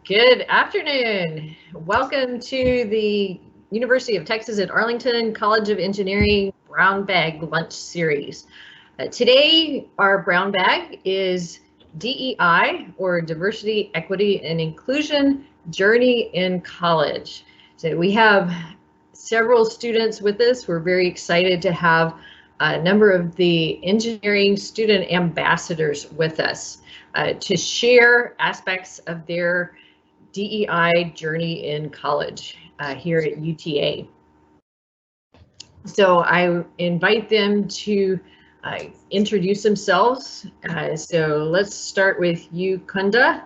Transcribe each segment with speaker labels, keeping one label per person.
Speaker 1: Good afternoon. Welcome to the University of Texas at Arlington College of Engineering Brown Bag Lunch Series. Today, our brown bag is DEI, or Diversity, Equity, and Inclusion Journey in College. So we have several students with us. We're very excited to have a number of the engineering student ambassadors with us to share aspects of their DEI journey in college here at UTA. So I invite them to introduce themselves. So let's start with you, Kunda.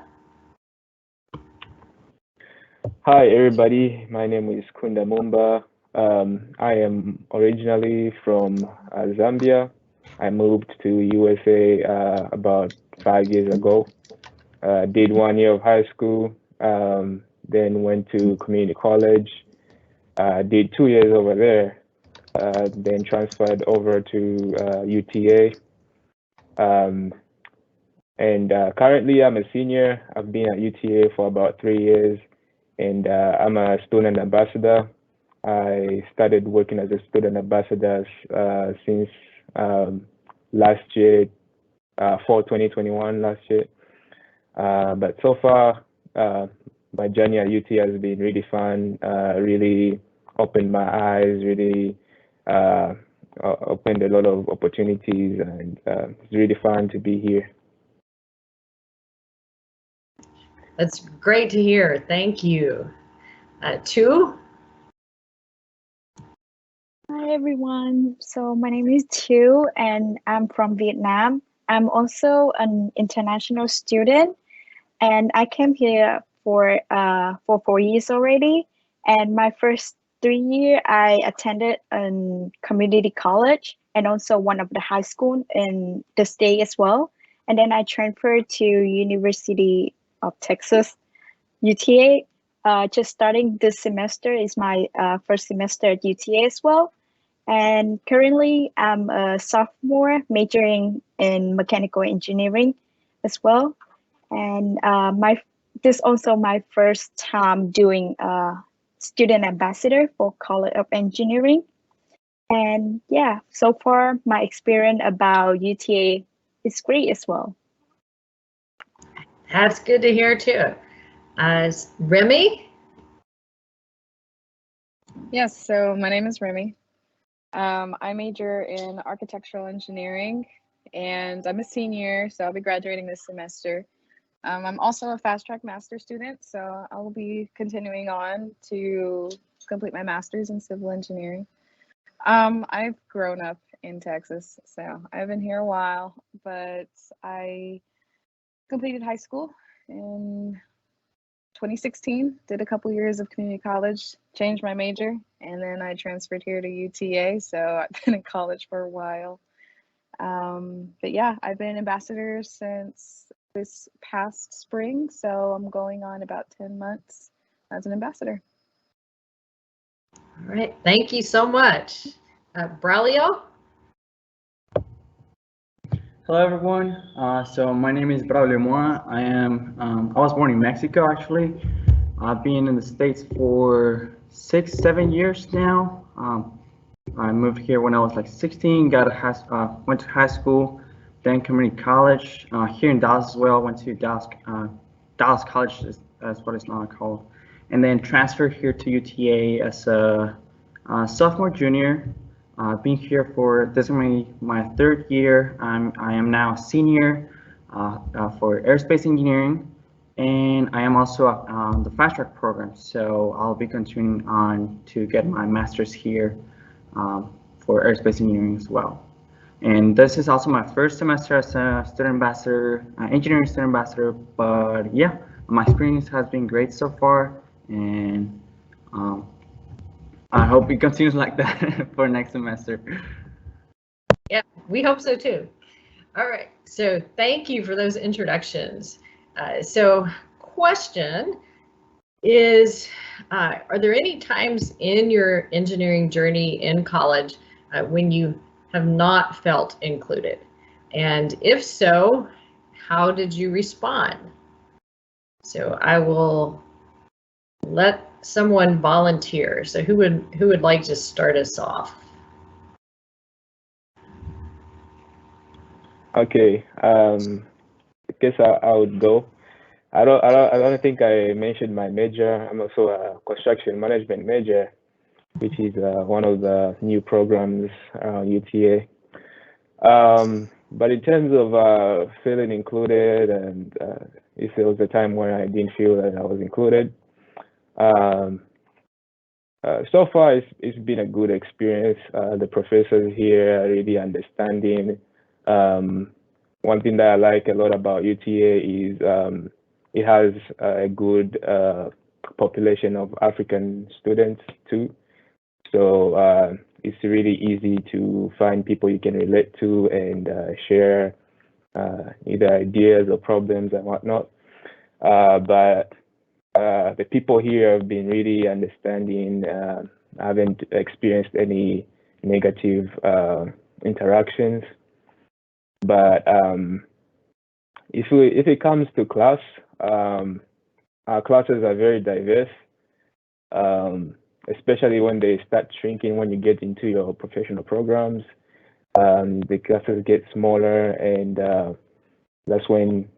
Speaker 2: Hi, everybody. My name is Kunda Mumba. I am originally from Zambia. I moved to USA about 5 years ago. Did 1 year of high school, then went to community college. Did 2 years over there, then transferred over to UTA. Um, and currently, I'm a senior. I've been at UTA for about 3 years, and I'm a student ambassador. I started working as a student ambassador since last year, fall 2021, last year. But so far, my journey at UT has been really fun, really opened my eyes, really opened a lot of opportunities, and it's really fun to be here.
Speaker 1: That's great to hear. Thank you. Tu?
Speaker 3: Hi everyone. So my name is Tu and I'm from Vietnam. I'm also an international student and I came here for 4 years already. And my first 3 year I attended a community college and also one of the high school in the state as well. And then I transferred to University of Texas, UTA. Just starting this semester is my first semester at UTA as well. And currently, I'm a sophomore majoring in mechanical engineering as well. And this also my first time doing student ambassador for College of Engineering. And yeah, so far my experience about UTA is great as well.
Speaker 1: That's good to hear too. Remy?
Speaker 4: Yes, so my name is Remy. I major in architectural engineering and I'm a senior, so I'll be graduating this semester. I'm also a fast track master student, so I'll be continuing on to complete my master's in civil engineering. I've grown up in Texas, so I've been here a while, but I completed high school in 2016, did a couple years of community college, changed my major, and then I transferred here to UTA, so I've been in college for a while. But yeah, I've been ambassador since this past spring, so I'm going on about 10 months as an ambassador.
Speaker 1: All right, thank you so much. Braulio?
Speaker 5: Hello everyone. So my name is Braulio Moa. I was born in Mexico actually. I've been in the States for 6-7 years now. I moved here when I was like 16. Went to high school, then community college here in Dallas as well. Went to Dallas College, as what it's now called, and then transferred here to UTA as a sophomore junior. I've been here for this is my third year. I am now a senior for aerospace engineering, and I am also on the fast track program. So I'll be continuing on to get my master's here for aerospace engineering as well. And this is also my first semester as a student ambassador, engineering student ambassador. But yeah, my experience has been great so far, and I hope it continues like that for next semester.
Speaker 1: Yeah, we hope so too. All right, so thank you for those introductions. So question is, are there any times in your engineering journey in college when you have not felt included? And if so, how did you respond? So I will let someone volunteer. So who would like to start us off?
Speaker 2: Okay, I guess I would go. I don't think I mentioned my major. I'm also a construction management major, which is one of the new programs UTA. But in terms of feeling included, and if there was a time where I didn't feel that I was included, um, so far it's been a good experience. The professors here are really understanding. Um, One thing that I like a lot about UTA is it has a good population of African students too. So it's really easy to find people you can relate to and share either ideas or problems and whatnot. But the people here have been really understanding. I haven't experienced any negative interactions. But if it comes to class, our classes are very diverse, especially when they start shrinking when you get into your professional programs. The classes get smaller, and that's when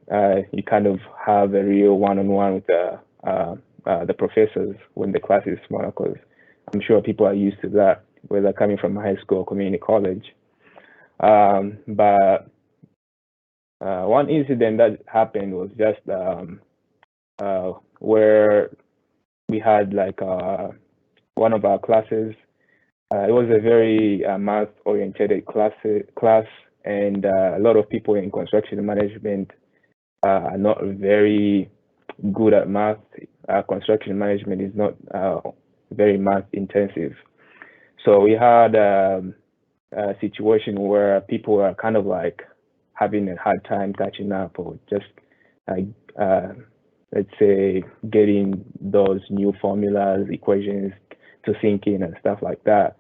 Speaker 2: you kind of have a real one-on-one with the professors when the class is smaller, because I'm sure people are used to that, whether coming from high school or community college. But one incident that happened was just where we had like one of our classes. It was a very math-oriented class, and a lot of people in construction management are not very good at math. Construction management is not very math intensive. So we had a situation where people are kind of like having a hard time catching up, or just uh, let's say getting those new formulas, equations to sink in and stuff like that.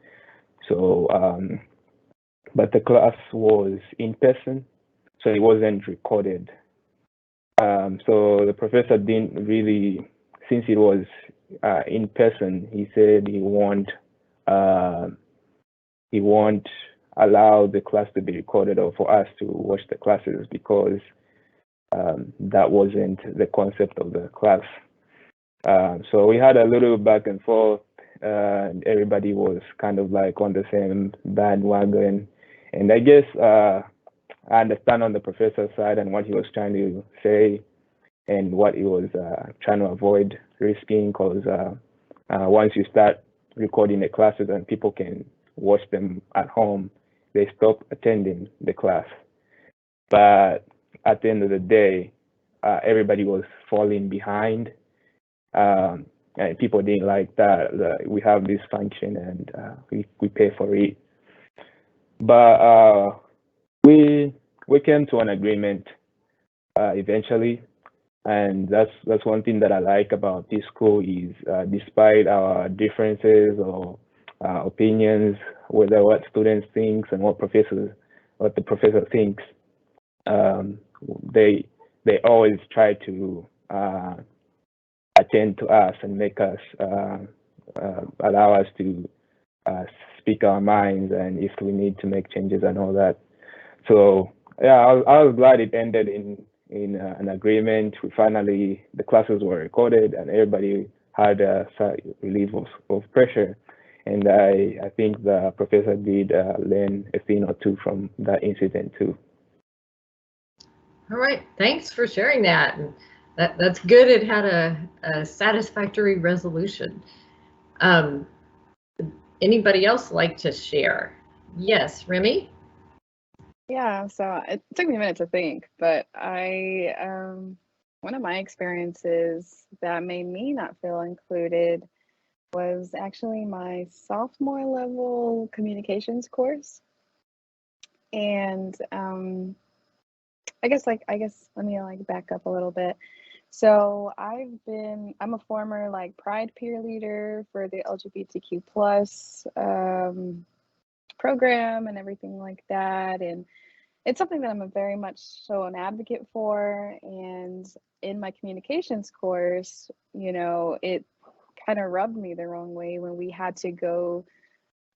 Speaker 2: So, but the class was in person, so it wasn't recorded. So the professor didn't really, since it was in person, he said uh, he won't allow the class to be recorded or for us to watch the classes, because that wasn't the concept of the class. So we had a little back and forth, and everybody was kind of like on the same bandwagon. And I guess I understand on the professor's side and what he was trying to say and what he was trying to avoid risking, because once you start recording the classes and people can watch them at home, they stop attending the class. But at the end of the day, everybody was falling behind, and people didn't like that. We have this function, and we pay for it. But we came to an agreement eventually, and that's one thing that I like about this school is despite our differences or opinions, whether what students think and what the professor thinks, um, they always try to attend to us and make us allow us to speak our minds, and if we need to make changes and all that. So yeah, I was glad it ended in an agreement. The classes were recorded, and everybody had a relief of pressure. And I think the professor did learn a thing or two from that incident too.
Speaker 1: All right, thanks for sharing that. That's good. It had a satisfactory resolution. Anybody else like to share? Yes, Remy?
Speaker 4: Yeah, so it took me a minute to think, but one of my experiences that made me not feel included was actually my sophomore level communications course. And I guess let me back up a little bit. So I'm a former Pride peer leader for the LGBTQ plus program and everything like that. And it's something that I'm very much so an advocate for. And in my communications course, it kind of rubbed me the wrong way when we had to go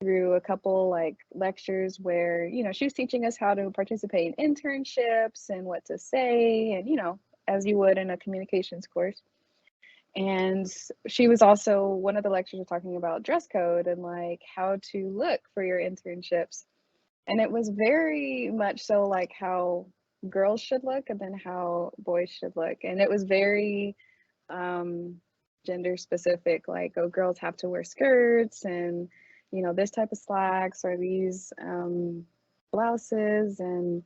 Speaker 4: through a couple like lectures where, she was teaching us how to participate in internships and what to say, and, as you would in a communications course. And she was also, one of the lectures was talking about dress code and like how to look for your internships. And it was very much so like how girls should look and then how boys should look. And it was very gender specific, like, oh, girls have to wear skirts and, this type of slacks or these blouses, and,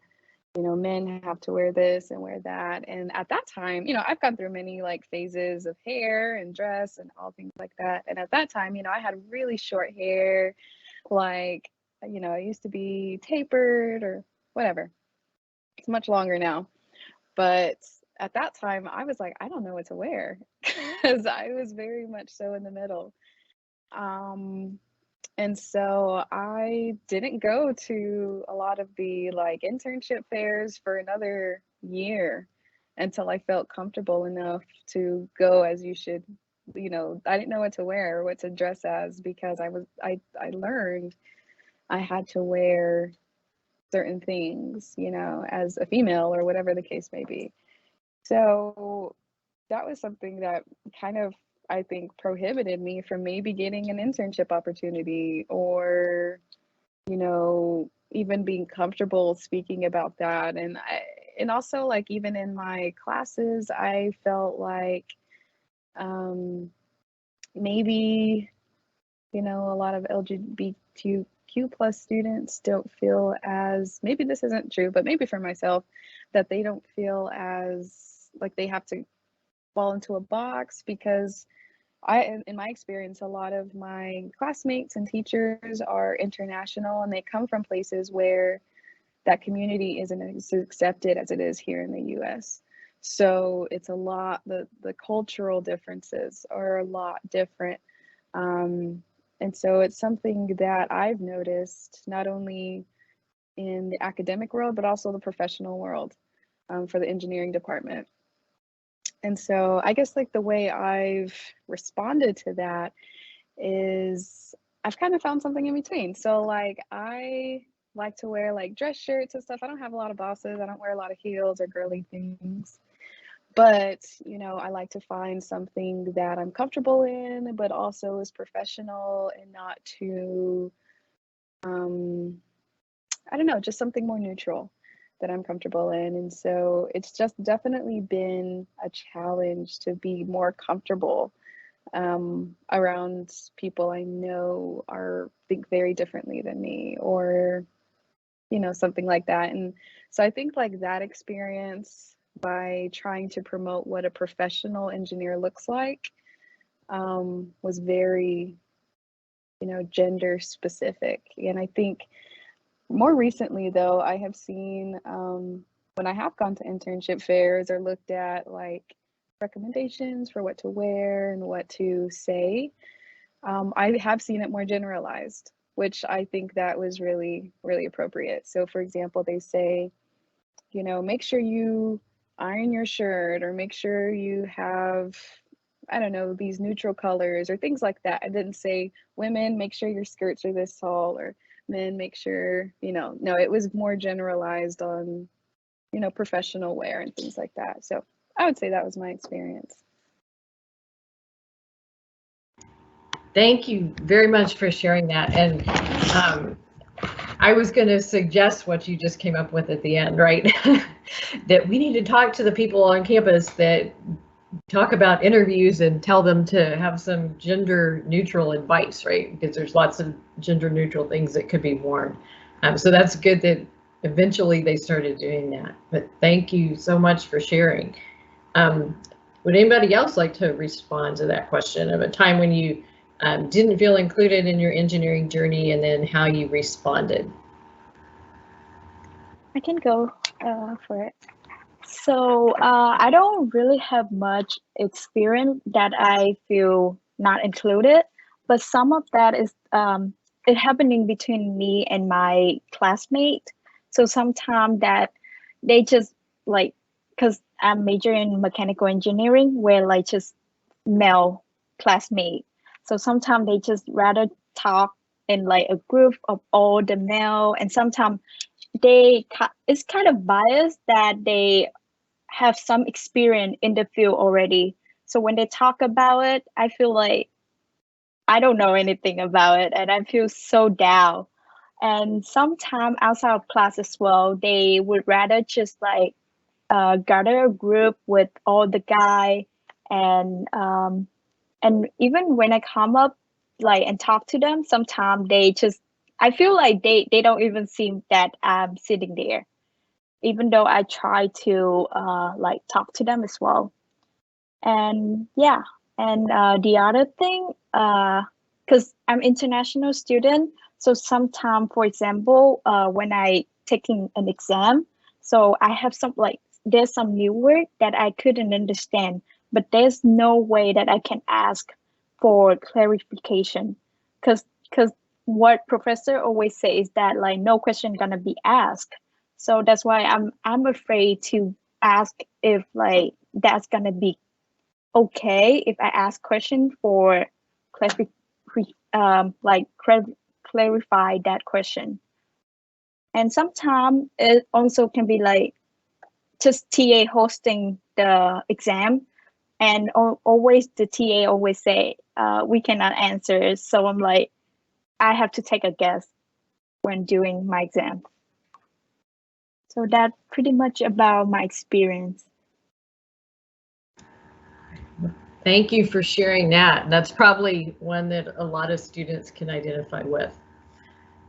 Speaker 4: men have to wear this and wear that. And at that time, I've gone through many like phases of hair and dress and all things like that. And at that time, I had really short hair, like, it used to be tapered or whatever. It's much longer now. But at that time, I was like, I don't know what to wear because I was very much so in the middle. And so I didn't go to a lot of the like internship fairs for another year until I felt comfortable enough to go as you should. I didn't know what to wear or what to dress as because I learned I had to wear certain things, as a female or whatever the case may be. So that was something that kind of, I think, prohibited me from maybe getting an internship opportunity or, even being comfortable speaking about that. And also like even in my classes, I felt like maybe, a lot of LGBTQ plus students don't feel as, maybe this isn't true, but maybe for myself, that they don't feel as like they have to fall into a box because in my experience, a lot of my classmates and teachers are international and they come from places where that community isn't as accepted as it is here in the US. So it's a lot, the cultural differences are a lot different. And so it's something that I've noticed not only in the academic world, but also the professional world for the engineering department. And so I guess like the way I've responded to that is I've kind of found something in between. So like I like to wear like dress shirts and stuff. I don't have a lot of bosses. I don't wear a lot of heels or girly things. But, I like to find something that I'm comfortable in, but also is professional and not too, I don't know, just something more neutral that I'm comfortable in. And so it's just definitely been a challenge to be more comfortable around people I know think very differently than me, or, something like that. And so I think like that experience by trying to promote what a professional engineer looks like was very, gender specific. And I think more recently, though, I have seen when I have gone to internship fairs or looked at like recommendations for what to wear and what to say, I have seen it more generalized, which I think that was really, really appropriate. So, for example, they say, make sure you iron your shirt or make sure you have, I don't know, these neutral colors or things like that. I didn't say, women, make sure your skirts are this tall, or men, make sure, no, it was more generalized on, professional wear and things like that. So I would say that was my experience.
Speaker 1: Thank you very much for sharing that. And I was going to suggest what you just came up with at the end, right? That we need to talk to the people on campus that talk about interviews and tell them to have some gender neutral advice, right? Because there's lots of gender neutral things that could be worn. So that's good that eventually they started doing that. But thank you so much for sharing. Would anybody else like to respond to that question of a time when you didn't feel included in your engineering journey and then how you responded?
Speaker 3: I can go for it. So I don't really have much experience that I feel not included, but some of that is it happening between me and my classmate. So sometimes that they just like, because I'm majoring in mechanical engineering, where like just male classmate. So sometimes they just rather talk in like a group of all the male, and sometimes it's kind of biased that they have some experience in the field already. So when they talk about it, I feel like I don't know anything about it, and I feel so down. And sometimes outside of class as well, they would rather just like gather a group with all the guy, and even when I come up like and talk to them, sometimes they just I feel like they don't even seem that I'm sitting there, even though I try to like talk to them as well. And yeah, and the other thing, because I'm international student, so sometimes, for example, when I taking an exam, so I have some like there's some new word that I couldn't understand, but there's no way that I can ask for clarification, because what professor always say is that like no question gonna be asked. So that's why I'm afraid to ask if like that's gonna be okay if I ask question for clarify that question. And sometimes it also can be like just TA hosting the exam, and always the TA always say we cannot answer. So I'm like, I have to take a guess when doing my exam. So that pretty much about my experience.
Speaker 1: Thank you for sharing that. That's probably one that a lot of students can identify with.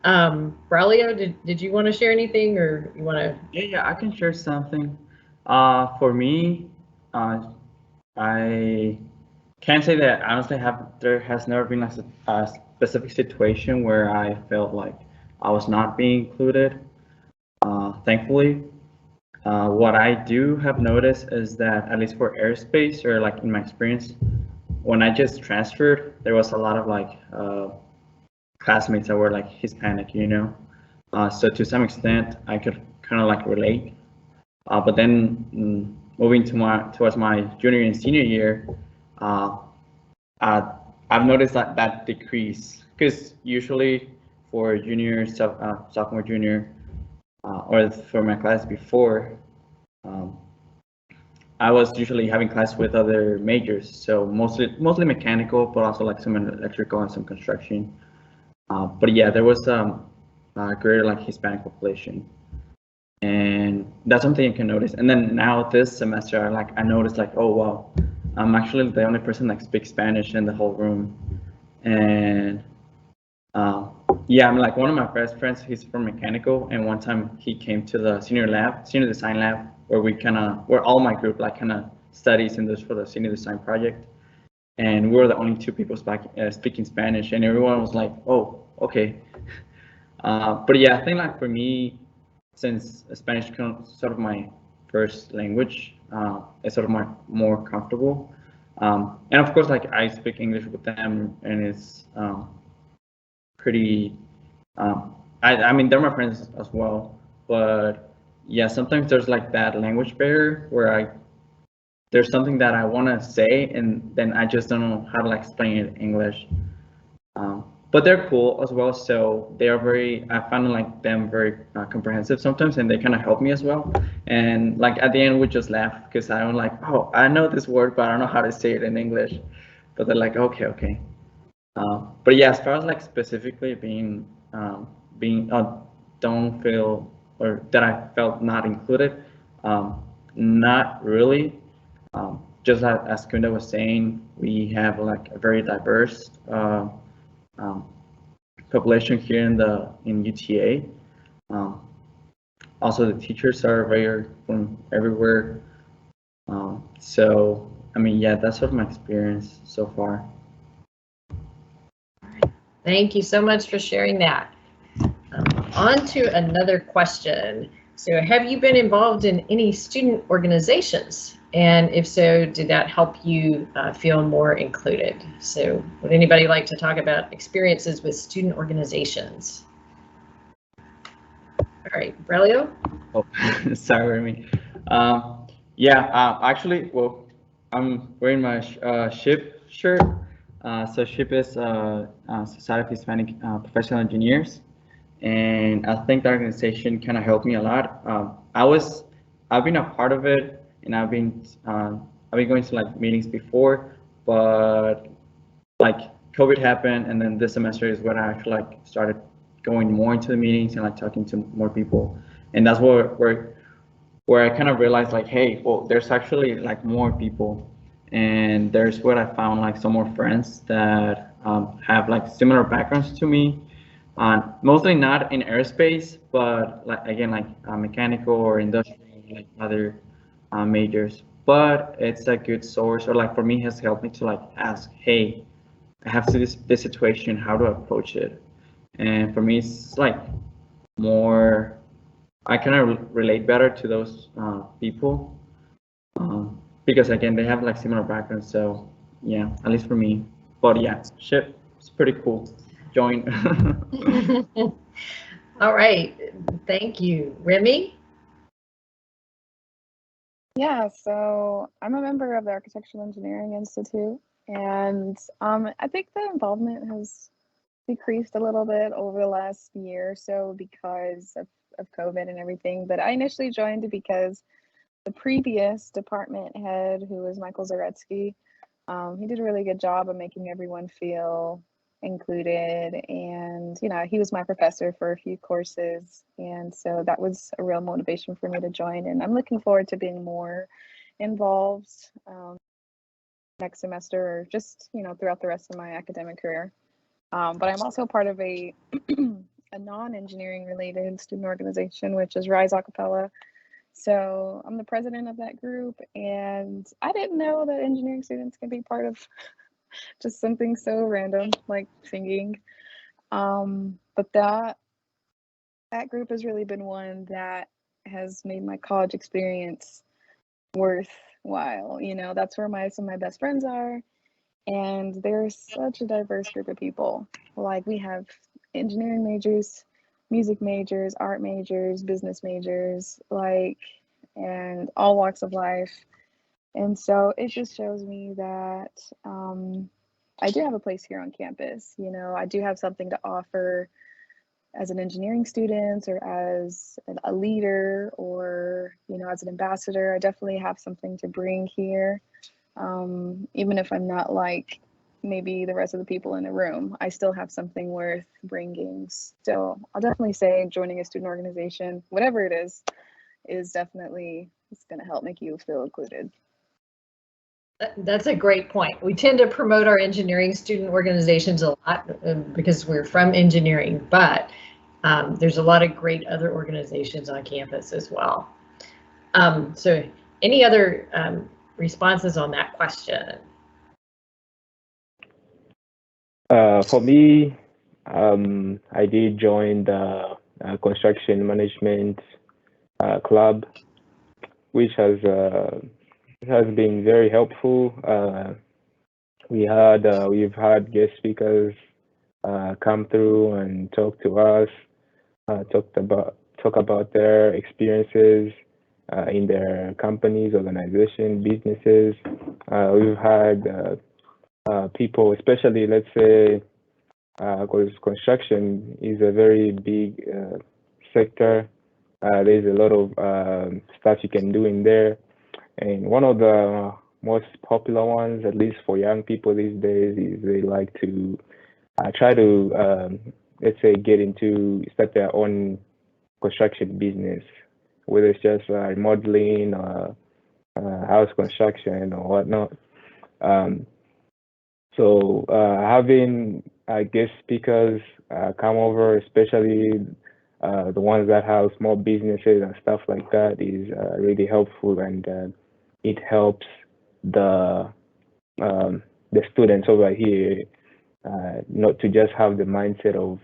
Speaker 1: Braulio, did you want to share anything, or you want to?
Speaker 5: Yeah, I can share something. For me, I can't say that honestly there has never been a specific situation where I felt like I was not being included. Thankfully, what I do have noticed is that at least for aerospace, or like in my experience, when I just transferred, there was a lot of like classmates that were like Hispanic, you know. So to some extent, I could kind of like relate. But then moving towards my junior and senior year, I've noticed that decrease, because usually for junior, sophomore, junior, or for my class before, I was usually having class with other majors, so mostly mechanical, but also like some electrical and some construction. But yeah, there was a greater like Hispanic population, and that's something you can notice. And then now this semester, I noticed like, oh wow, I'm actually the only person that speaks Spanish in the whole room. And yeah, I'm like one of my best friends, he's from mechanical, and one time he came to the senior design lab, where all my group like kind of studies in this for the senior design project, and we were the only two people speaking Spanish, and everyone was like, oh, okay. But yeah, I think like for me, since Spanish is sort of my first language, it's sort of more comfortable. And of course, like I speak English with them, and it's pretty. I mean, they're my friends as well, but yeah, sometimes there's like that language barrier where there's something that I want to say, and then I just don't know how to like explain it in English. But they're cool as well, so they are I find like them very comprehensive sometimes, and they kind of help me as well. And like at the end, we just laugh because I'm like, oh, I know this word, but I don't know how to say it in English. But they're like, okay. But yeah, as far as like specifically don't feel, or that I felt not included, not really. Just as Kunda was saying, we have like a very diverse population here in UTA. Also, the teachers are very from everywhere. So I mean, yeah, that's sort of my experience so far.
Speaker 1: Thank you so much for sharing that. On to another question. So have you been involved in any student organizations? And if so, did that help you feel more included? So would anybody like to talk about experiences with student organizations? All right, Braulio?
Speaker 5: Oh, sorry, Remy. Yeah, actually, well, I'm wearing my SHIP shirt. So SHIP is Society of Hispanic Professional Engineers, and I think the organization kind of helped me a lot. I've been a part of it, and I've been going to like meetings before, but like COVID happened, and then this semester is when I actually like started going more into the meetings and like talking to more people, and that's where I kind of realized like, hey, well, there's actually like more people, and there's where I found like some more friends that have like similar backgrounds to me, mostly not in aerospace, but like again like mechanical or industrial, like other majors. But it's a good source, or like for me, has helped me to like ask, hey, I have this situation, how do I approach it? And for me, it's like more, I kind of relate better to those people because again, they have like similar backgrounds. So yeah, at least for me. But yeah, ship, it's pretty cool. Join.
Speaker 1: All right, thank you. Remy?
Speaker 4: Yeah, so I'm a member of the Architectural Engineering Institute, and I think the involvement has decreased a little bit over the last year or so because of COVID and everything. But I initially joined because the previous department head, who was Michael Zaretsky, he did a really good job of making everyone feel included. And, you know, he was my professor for a few courses. And so that was a real motivation for me to join. And I'm looking forward to being more involved next semester or just, you know, throughout the rest of my academic career. But I'm also part of a non-engineering related student organization, which is Rise Acapella. So I'm the president of that group, and I didn't know that engineering students can be part of just something so random like singing. But that group has really been one that has made my college experience worthwhile. You know, that's where some of my best friends are, and there's such a diverse group of people. Like we have engineering majors, music majors, art majors, business majors, like, and all walks of life. And so it just shows me that I do have a place here on campus. You know, I do have something to offer as an engineering student or as a leader or, you know, as an ambassador. I definitely have something to bring here. Even if I'm not like maybe the rest of the people in the room, I still have something worth bringing. So I'll definitely say joining a student organization, whatever it is definitely, it's going to help make you feel included.
Speaker 1: That's a great point. We tend to promote our engineering student organizations a lot because we're from engineering, but there's a lot of great other organizations on campus as well. So any other responses on that question?
Speaker 2: For me, I did join the construction management club, which has been very helpful. We've had guest speakers come through and talk to us, talk about their experiences in their companies, organizations, businesses. We've had people, especially let's say, because construction is a very big sector. There's a lot of stuff you can do in there, and one of the most popular ones, at least for young people these days, is they like to try to let's say start their own construction business, whether it's just remodeling or house construction or whatnot. So having guest speakers come over, especially the ones that have small businesses and stuff like that, is really helpful, and it helps the students over here not to just have the mindset of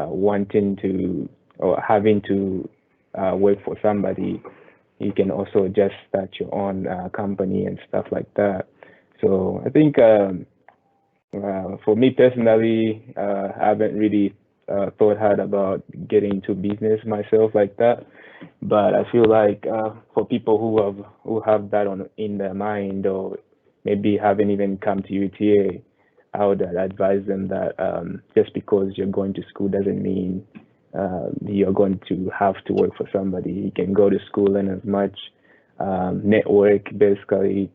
Speaker 2: wanting to or having to work for somebody. You can also just start your own company and stuff like that. So I think for me personally, I haven't really thought hard about getting into business myself like that. But I feel like for people who have that on in their mind, or maybe haven't even come to UTA, I would advise them that just because you're going to school doesn't mean you're going to have to work for somebody. You can go to school and as much network. Basically,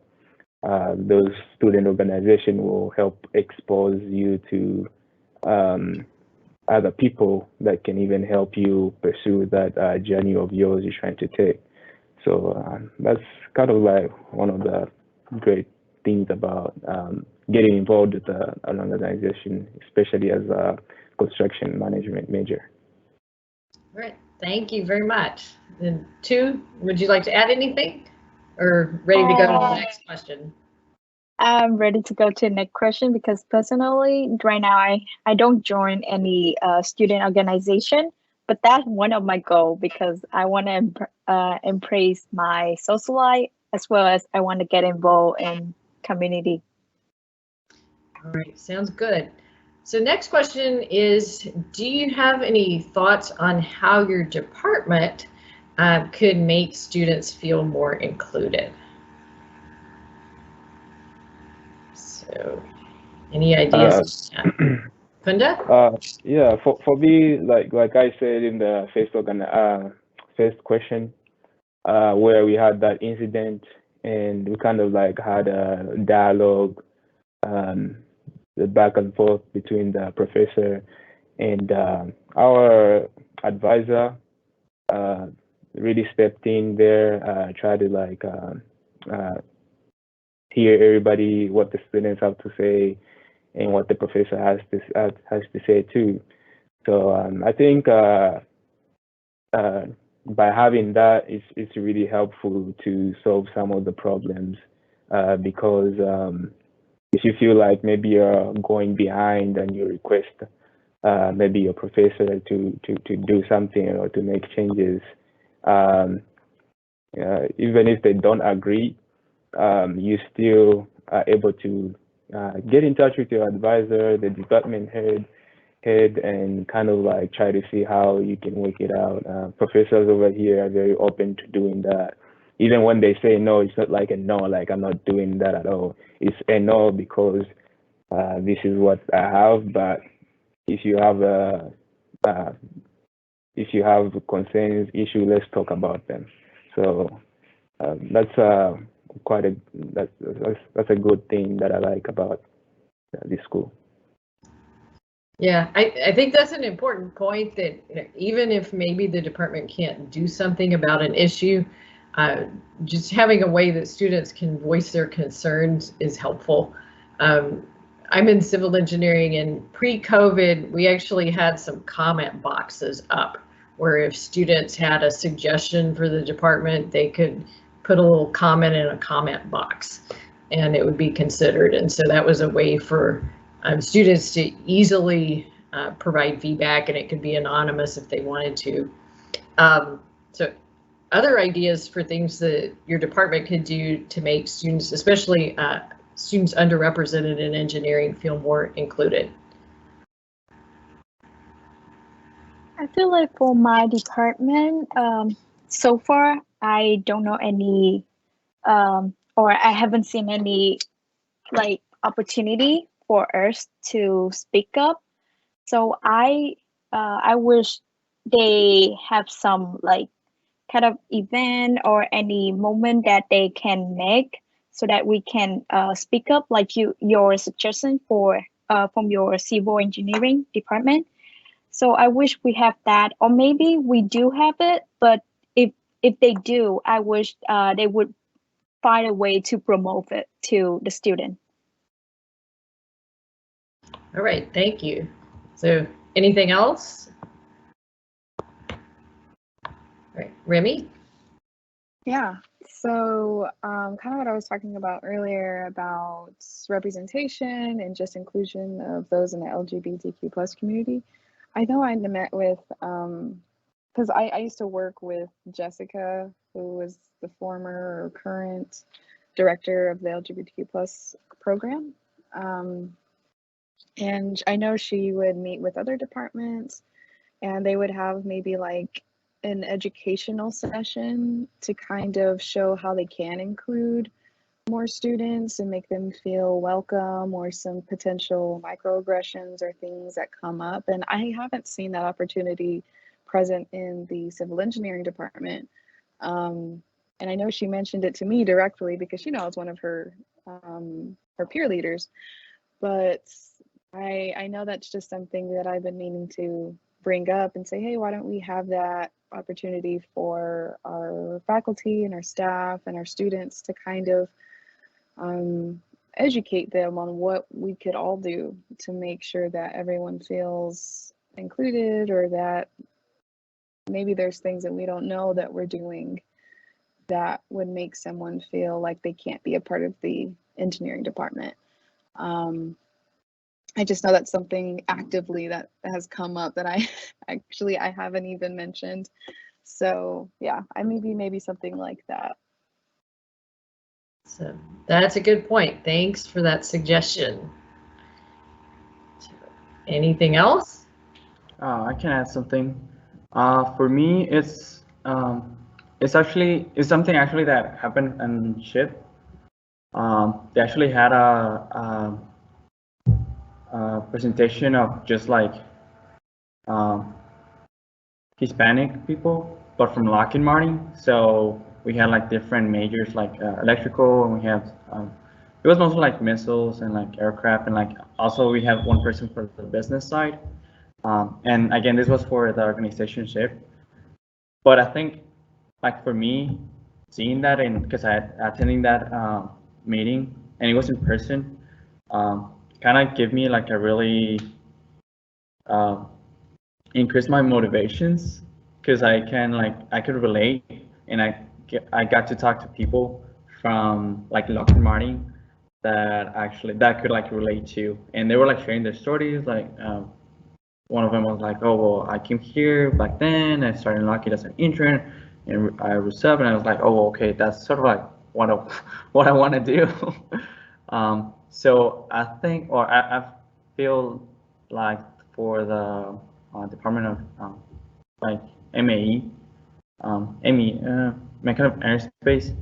Speaker 2: those student organization will help expose you to other people that can even help you pursue that journey of yours you're trying to take. So that's kind of like one of the great things about getting involved with an organization, especially as a construction management major.
Speaker 1: All right, thank you very much. And two, would you like to add anything, or ready to go to the next question?
Speaker 3: I'm ready to go to the next question because personally, right now, I don't join any student organization, but that's one of my goals because I want to embrace my social life as well as I want to get involved in community.
Speaker 1: All right, sounds good. So next question is, do you have any thoughts on how your department could make students feel more included? So any ideas? Kunda?
Speaker 2: Yeah, for me, like I said in the first question, where we had that incident and we kind of like had a dialogue, the back and forth between the professor and our advisor, uh, really stepped in there, tried to like hear everybody, what the students have to say and what the professor has to say too. So I think by having that, it's really helpful to solve some of the problems because if you feel like maybe you're going behind and you request maybe your professor to do something or to make changes, um, even if they don't agree, you still are able to get in touch with your advisor, the department head, and kind of like try to see how you can work it out. Professors over here are very open to doing that. Even when they say no, it's not like a no, like I'm not doing that at all. It's a no because this is what I have. But if you have uh, if you have concerns, issue, let's talk about them. So that's quite a that's a good thing that I like about this school.
Speaker 1: Yeah, I think that's an important point that even if maybe the department can't do something about an issue, just having a way that students can voice their concerns is helpful. I'm in civil engineering, and pre-COVID, we actually had some comment boxes up where if students had a suggestion for the department, they could put a little comment in a comment box and it would be considered. And so that was a way for students to easily provide feedback, and it could be anonymous if they wanted to. So other ideas for things that your department could do to make students, especially students underrepresented in engineering, feel more included?
Speaker 3: I feel like for my department, so far I don't know any, or I haven't seen any like opportunity for us to speak up. So I wish they have some like kind of event or any moment that they can make so that we can speak up like your suggestion for from your civil engineering department. So I wish we have that, or maybe we do have it, but if they do, I wish they would find a way to promote it to the student.
Speaker 1: All right, thank you. So anything else? All right, Remy?
Speaker 4: Yeah, so kind of what I was talking about earlier about representation and just inclusion of those in the LGBTQ plus community. I know I met with, because I used to work with Jessica, who was the former or current director of the LGBTQ plus program. And I know she would meet with other departments and they would have maybe like an educational session to kind of show how they can include more students and make them feel welcome, or some potential microaggressions or things that come up. And I haven't seen that opportunity present in the civil engineering department. And I know she mentioned it to me directly because I was one of her peer leaders. But I know that's just something that I've been meaning to bring up and say, hey, why don't we have that opportunity for our faculty and our staff and our students to kind of educate them on what we could all do to make sure that everyone feels included, or that maybe there's things that we don't know that we're doing that would make someone feel like they can't be a part of the engineering department. I just know that's something actively that has come up that I haven't even mentioned. So yeah, maybe something like that.
Speaker 1: So that's a good point. Thanks for that suggestion. Anything else?
Speaker 5: I can add something. For me, it's something actually that happened in ship. They actually had a presentation of just like Hispanic people, but from Lockheed Martin. So we had like different majors like electrical, and we have it was mostly like missiles and like aircraft, and like also we have one person for the business side. And again, this was for the organization ship. But I think like for me, seeing that, and because I attending that meeting and it was in person, kind of give me like a really increase my motivations, because I could relate, and I got to talk to people from like Lockheed Martin that could like relate to, and they were like sharing their stories. Like one of them was like, oh well, I came here back then, I started in Lockheed as an intern, and I was sub, and I was like, oh okay, that's sort of like what I want to do. So I think, or I feel like for the Department of like MAE, Mechanical Aerospace,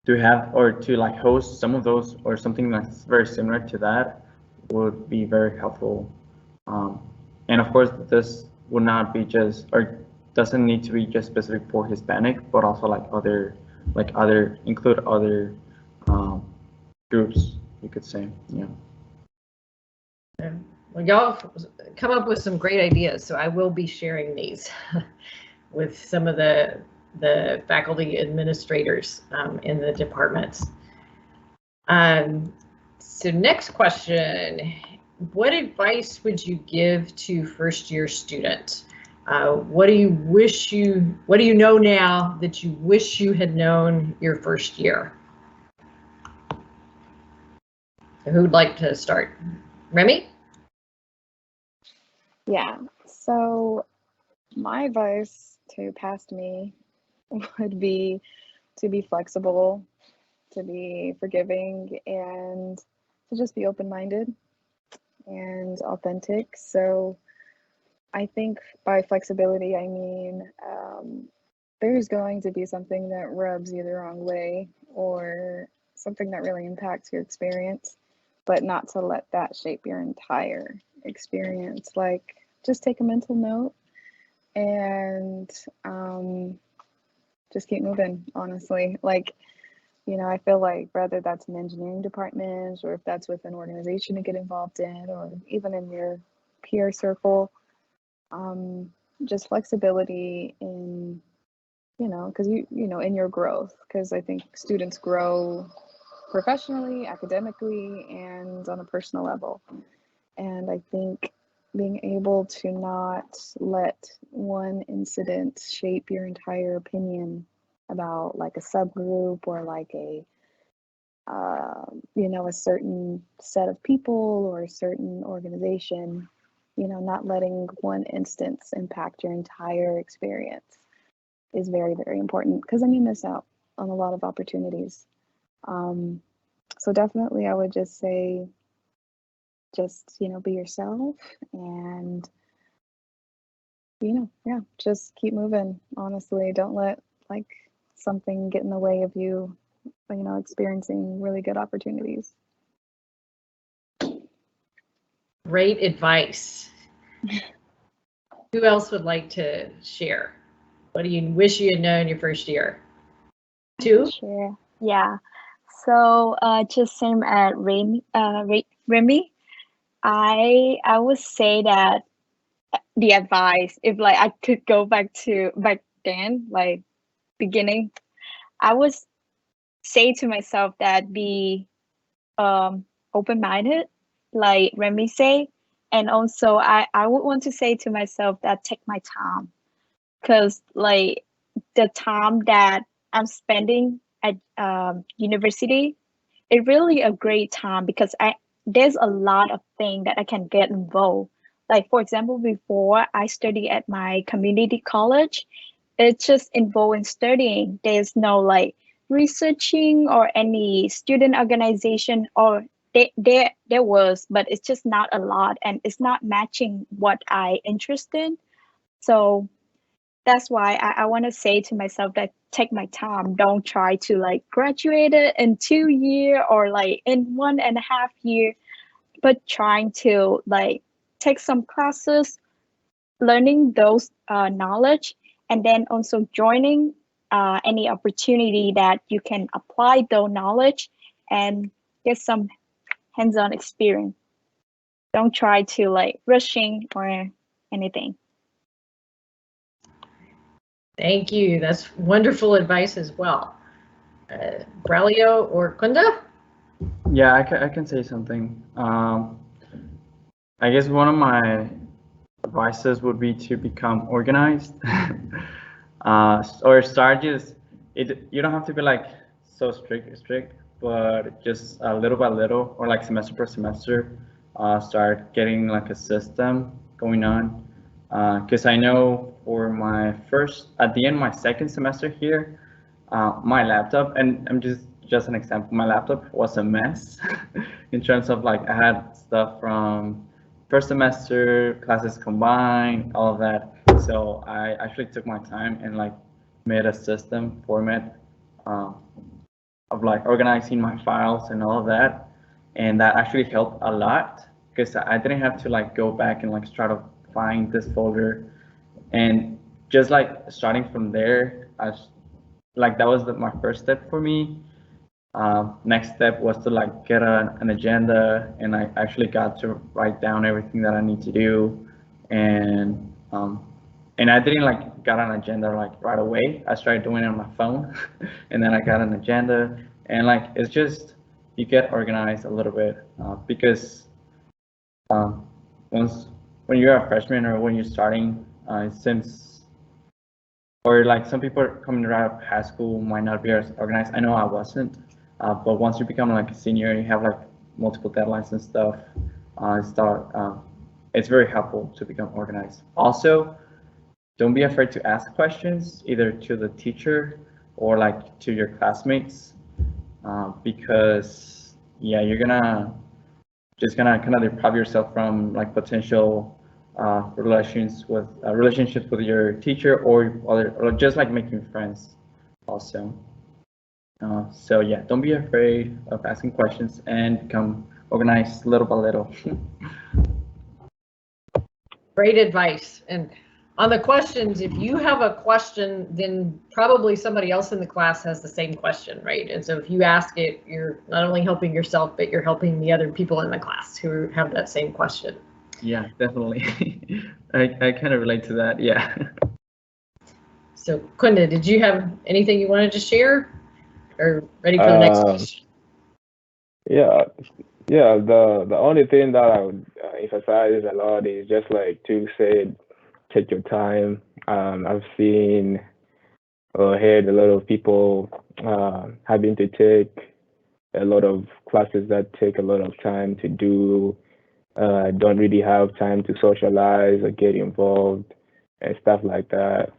Speaker 5: to have or to like host some of those or something that's very similar to that would be very helpful. And of course, this would not be just, or doesn't need to be just specific for Hispanic, but also include other groups, you could say. Yeah.
Speaker 1: Well, y'all come up with some great ideas, so I will be sharing these with some of the faculty administrators in the departments. So next question, what advice would you give to first-year students? What do you know now that you wish you had known your first year? Who'd like to start? Remy?
Speaker 4: Yeah, so my advice to past me would be to be flexible, to be forgiving, and to just be open-minded and authentic. So I think by flexibility, I mean there's going to be something that rubs you the wrong way, or something that really impacts your experience, but not to let that shape your entire experience. Like, just take a mental note and just keep moving, honestly. Like, I feel like whether that's an engineering department, or if that's with an organization to get involved in, or even in your peer circle, just flexibility in, because in your growth, because I think students grow professionally, academically, and on a personal level. And I think being able to not let one incident shape your entire opinion about like a subgroup, or like a a certain set of people or a certain organization, not letting one instance impact your entire experience is very, very important, because then you miss out on a lot of opportunities. So definitely I would just say
Speaker 3: just be yourself, and yeah, just keep moving. Honestly, don't let like something get in the way of you experiencing really good opportunities.
Speaker 1: Great advice. Who else would like to share? What do you wish you had known your first year? Two?
Speaker 3: Sure. Yeah. So just same at Remy, I would say that the advice, if like I could go back then, like beginning, I would say to myself that be open-minded, like Remy say, and also I would want to say to myself that take my time, because like the time that I'm spending at university, it really a great time because there's a lot of things that I can get involved. Like for example, before I study at my community college, it's just involved in studying. There's no like researching or any student organization, or there was, but it's just not a lot, and it's not matching what I interested in. So that's why I want to say to myself that take my time. Don't try to like graduate it in 2 year or like in 1.5 year, but trying to like take some classes, learning those knowledge, and then also joining any opportunity that you can apply those knowledge and get some hands-on experience. Don't try to like rushing or anything.
Speaker 1: Thank you. That's wonderful advice as well. Braulio or Kunda?
Speaker 5: Yeah, I can say something. I guess one of my advices would be to become organized, or start just you don't have to be like so strict, but just little by little, or like semester per semester, start getting like a system going on. Because I know for at the end of my second semester here, my laptop, and I'm just an example, my laptop was a mess in terms of like I had stuff from first semester, classes combined, all of that. So I actually took my time and like made a system format of like organizing my files and all of that. And that actually helped a lot because I didn't have to like go back and like try to find this folder. And just like starting from there, like that was my first step for me. Next step was to like get an agenda, and I actually got to write down everything that I need to do, and I didn't like got an agenda like right away. I started doing it on my phone, and then I got an agenda, and like it's just you get organized a little bit because when you're a freshman or when you're starting, it seems, or like some people coming right out of high school might not be as organized. I know I wasn't. But once you become like a senior, you have like multiple deadlines and stuff. It's very helpful to become organized. Also, don't be afraid to ask questions either to the teacher or like to your classmates, because yeah, you're gonna kind of deprive yourself from like potential relationships with your teacher or just like making friends also. So yeah, don't be afraid of asking questions and become organized little by little.
Speaker 1: Great advice. And on the questions, if you have a question, then probably somebody else in the class has the same question, right? And so if you ask it, you're not only helping yourself, but you're helping the other people in the class who have that same question.
Speaker 5: Yeah, definitely. I kind of relate to that. Yeah.
Speaker 1: So Kunda, did you have anything you wanted to share? Or ready for the next question?
Speaker 2: Yeah, the only thing that I would emphasize a lot is just like Tu said, take your time. I've seen or heard a lot of people having to take a lot of classes that take a lot of time to do, don't really have time to socialize or get involved and stuff like that.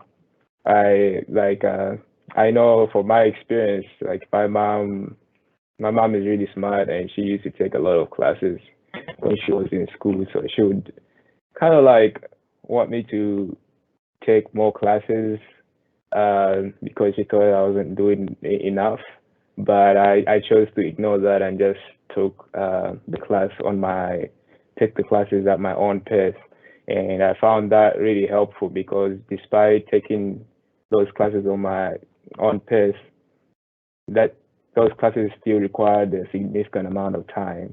Speaker 2: I know from my experience, like my mom is really smart and she used to take a lot of classes when she was in school. So she would kind of like want me to take more classes because she thought I wasn't doing enough. But I chose to ignore that and just took take the classes at my own pace. And I found that really helpful because despite taking those classes on my own pace, that those classes still required a significant amount of time.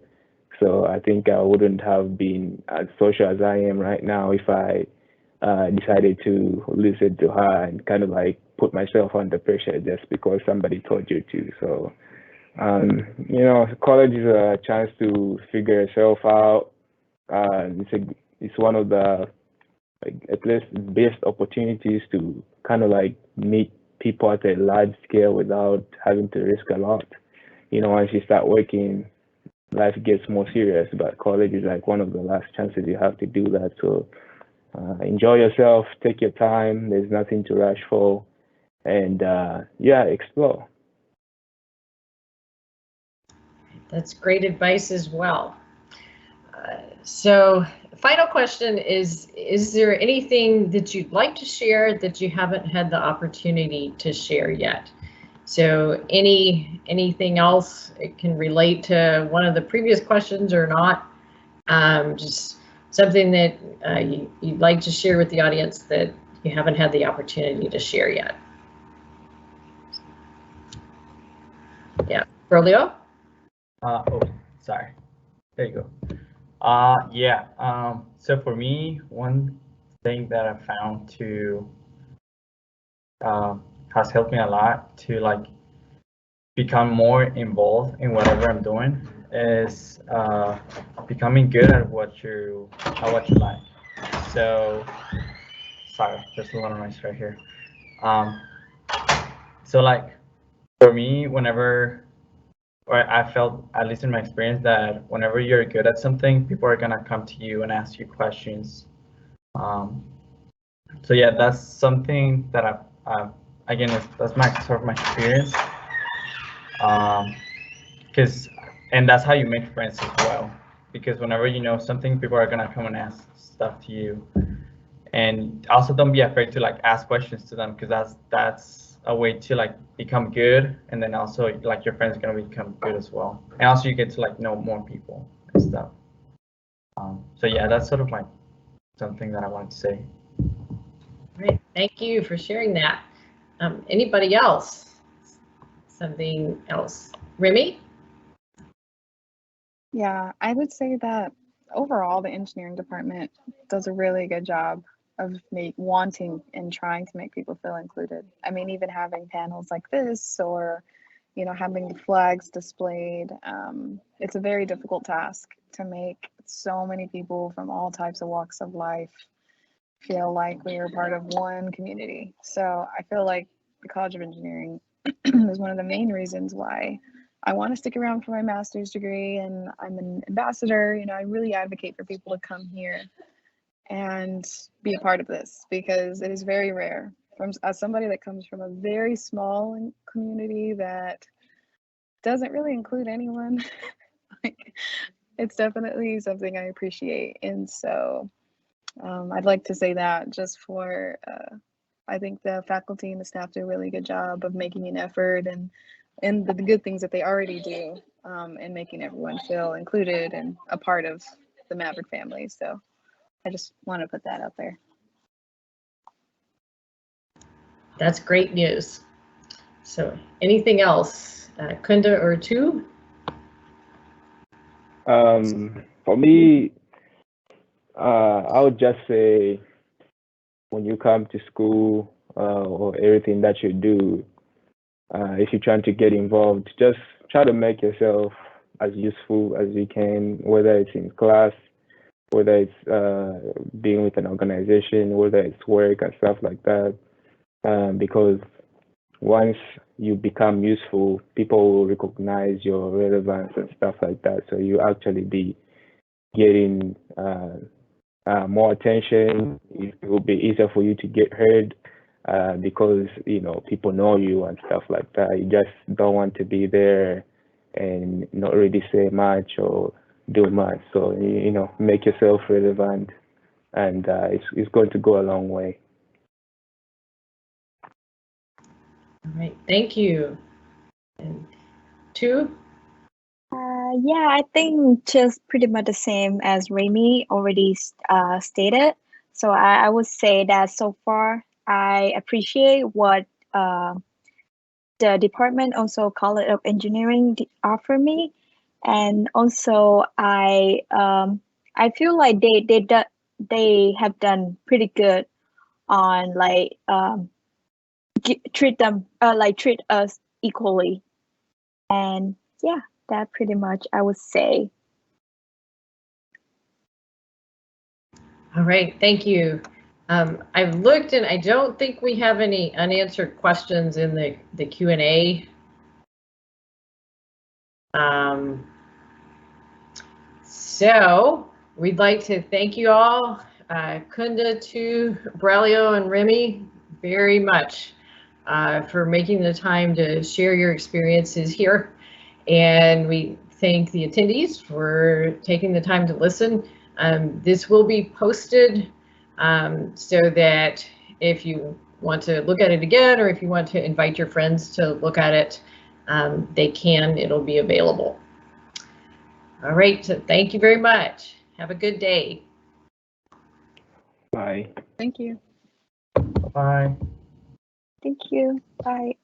Speaker 2: So I think I wouldn't have been as social as I am right now if I decided to listen to her and kind of like put myself under pressure just because somebody told you to. So, college is a chance to figure yourself out. It's one of the at least best opportunities to kind of like meet people at a large scale without having to risk a lot. Once you start working, life gets more serious, but college is like one of the last chances you have to do that. So enjoy yourself, take your time. There's nothing to rush for, and explore.
Speaker 1: That's great advice as well. So final question is there anything that you'd like to share that you haven't had the opportunity to share yet? So anything else? It can relate to one of the previous questions or not. Just something that you'd like to share with the audience that you haven't had the opportunity to share yet. Yeah, Berlio?
Speaker 5: Sorry. There you go. So for me, one thing that I found has helped me a lot to like become more involved in whatever I'm doing is becoming good at what you like. So sorry, there's a lot of noise right here. So like for me, I felt, at least in my experience, that whenever you're good at something, people are gonna come to you and ask you questions. So yeah, that's something that that's my experience. And that's how you make friends as well. Because whenever you know something, people are gonna come and ask stuff to you. And also don't be afraid to like ask questions to them, because that's a way to like become good, and then also like your friends are gonna become good as well, and also you get to like know more people and stuff. So yeah, that's sort of like something that I wanted to say.
Speaker 1: Great, thank you for sharing that. Anybody else? Something else? Remy?
Speaker 4: Yeah, I would say that overall the engineering department does a really good job of wanting and trying to make people feel included. I mean, even having panels like this, or having the flags displayed, it's a very difficult task to make so many people from all types of walks of life feel like we are part of one community. So I feel like the College of Engineering is one of the main reasons why I want to stick around for my master's degree, and I'm an ambassador. I really advocate for people to come here and be a part of this, because it is very rare. As somebody that comes from a very small community that doesn't really include anyone, like, it's definitely something I appreciate. And so I'd like to say that just for, I think the faculty and the staff do a really good job of making an effort and the good things that they already do, and making everyone feel included and a part of the Maverick family. So I just want to put that out there.
Speaker 1: That's great news. So anything else, Kunda or Tu?
Speaker 2: For me, I would just say when you come to school or everything that you do, if you're trying to get involved, just try to make yourself as useful as you can, whether it's in class, whether it's being with an organization, whether it's work and stuff like that. Because once you become useful, people will recognize your relevance and stuff like that. So you actually be getting more attention. It will be easier for you to get heard because people know you and stuff like that. You just don't want to be there and not really say much or do much. So, you know, make yourself relevant, and it's going to go a long way.
Speaker 1: All right, thank you. And two?
Speaker 3: Yeah, I think just pretty much the same as Remy already stated. So I would say that so far I appreciate what the department, also College of Engineering, offer me, and also I feel like they have done pretty good on like treat us equally, and yeah, that pretty much I would say.
Speaker 1: All right, thank you. I've looked and I don't think we have any unanswered questions in the Q&A. So we'd like to thank you all, Kunda, Tu, Braulio, and Remy, very much for making the time to share your experiences here. And we thank the attendees for taking the time to listen. This will be posted so that if you want to look at it again, or if you want to invite your friends to look at it, they can, it'll be available. All right, so thank you very much. Have a good day.
Speaker 2: Bye.
Speaker 4: Thank you.
Speaker 5: Bye.
Speaker 3: Thank you. Bye.